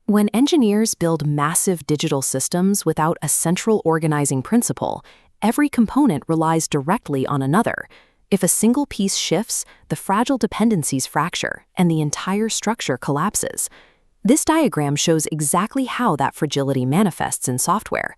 When engineers build massive digital systems without a central organizing principle, every component relies directly on another. If a single piece shifts, the fragile dependencies fracture, and the entire structure collapses. This diagram shows exactly how that fragility manifests in software.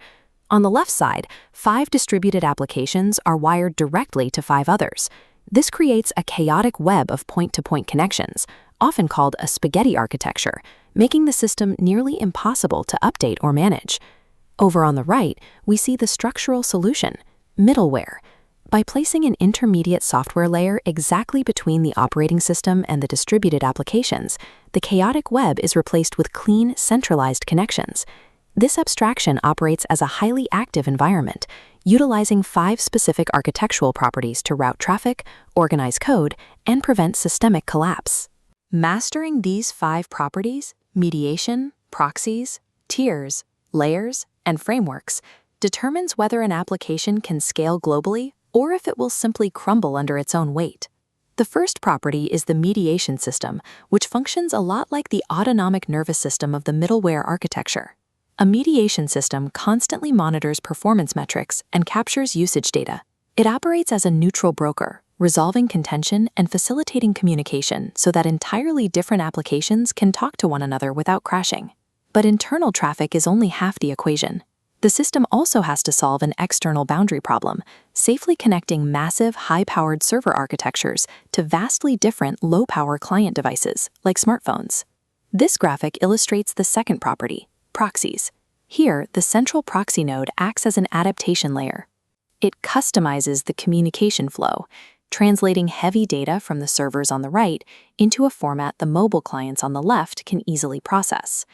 On the left side, 5 distributed applications are wired directly to 5 others. This creates a chaotic web of point-to-point connections, often called a spaghetti architecture, making the system nearly impossible to update or manage. Over on the right, we see the structural solution, middleware. By placing an intermediate software layer exactly between the operating system and the distributed applications, the chaotic web is replaced with clean, centralized connections. This abstraction operates as a highly active environment, utilizing 5 specific architectural properties to route traffic, organize code, and prevent systemic collapse. Mastering these 5 properties, mediation, proxies, tiers, layers, and frameworks, determines whether an application can scale globally or if it will simply crumble under its own weight. The first property is the mediation system, which functions a lot like the autonomic nervous system of the middleware architecture. A mediation system constantly monitors performance metrics and captures usage data. It operates as a neutral broker, resolving contention and facilitating communication so that entirely different applications can talk to one another without crashing. But internal traffic is only half the equation. The system also has to solve an external boundary problem, safely connecting massive, high-powered server architectures to vastly different low-power client devices, like smartphones. This graphic illustrates the second property, proxies. Here, the central proxy node acts as an adaptation layer. It customizes the communication flow, translating heavy data from the servers on the right into a format the mobile clients on the left can easily process.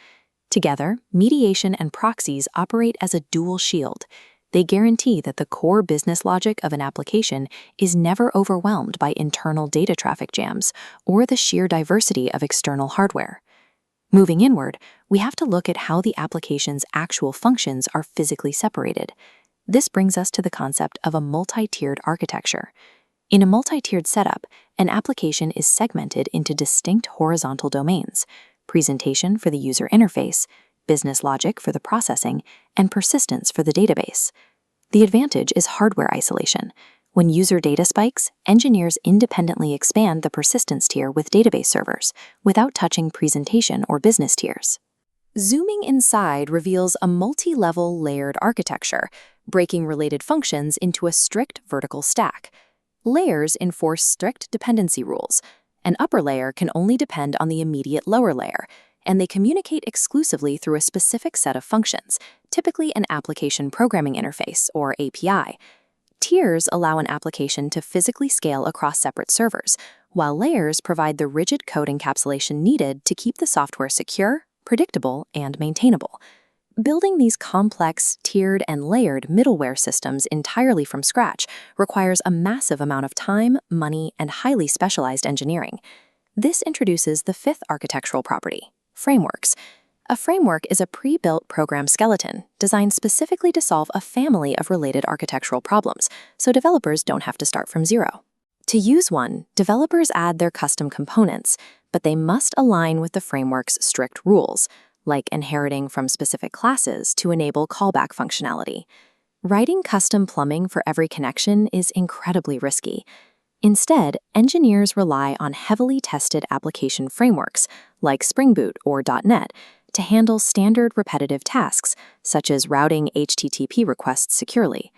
Together, mediation and proxies operate as a dual shield. They guarantee that the core business logic of an application is never overwhelmed by internal data traffic jams or the sheer diversity of external hardware. Moving inward, we have to look at how the application's actual functions are physically separated. This brings us to the concept of a multi-tiered architecture. In a multi-tiered setup, an application is segmented into distinct horizontal domains: presentation for the user interface, business logic for the processing, and persistence for the database. The advantage is hardware isolation. When user data spikes, engineers independently expand the persistence tier with database servers, without touching presentation or business tiers. Zooming inside reveals a multi-level layered architecture, breaking related functions into a strict vertical stack. Layers enforce strict dependency rules. An upper layer can only depend on the immediate lower layer, and they communicate exclusively through a specific set of functions, typically an application programming interface, or API. Tiers allow an application to physically scale across separate servers, while layers provide the rigid code encapsulation needed to keep the software secure, predictable, and maintainable. Building these complex, tiered, and layered middleware systems entirely from scratch requires a massive amount of time, money, and highly specialized engineering. This introduces the fifth architectural property, frameworks. A framework is a pre-built program skeleton designed specifically to solve a family of related architectural problems, so developers don't have to start from zero. To use one, developers add their custom components, but they must align with the framework's strict rules, like inheriting from specific classes to enable callback functionality. Writing custom plumbing for every connection is incredibly risky. Instead, engineers rely on heavily tested application frameworks, like Spring Boot or .NET, to handle standard repetitive tasks, such as routing HTTP requests securely.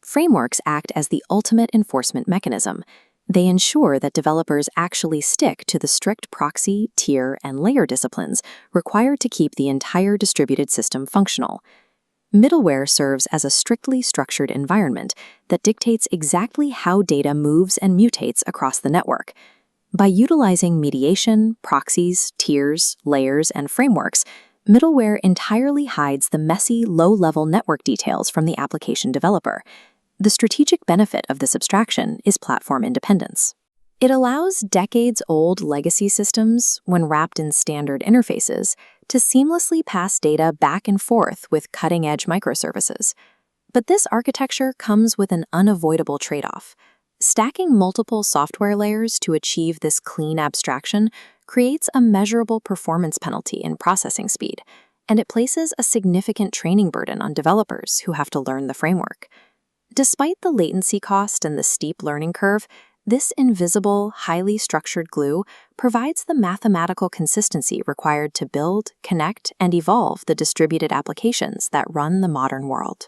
Frameworks act as the ultimate enforcement mechanism. They ensure that developers actually stick to the strict proxy, tier, and layer disciplines required to keep the entire distributed system functional. Middleware serves as a strictly structured environment that dictates exactly how data moves and mutates across the network. By utilizing mediation, proxies, tiers, layers, and frameworks, middleware entirely hides the messy, low-level network details from the application developer. The strategic benefit of this abstraction is platform independence. It allows decades-old legacy systems, when wrapped in standard interfaces, to seamlessly pass data back and forth with cutting-edge microservices. But this architecture comes with an unavoidable trade-off. Stacking multiple software layers to achieve this clean abstraction creates a measurable performance penalty in processing speed, and it places a significant training burden on developers who have to learn the framework. Despite the latency cost and the steep learning curve, this invisible, highly structured glue provides the mathematical consistency required to build, connect, and evolve the distributed applications that run the modern world.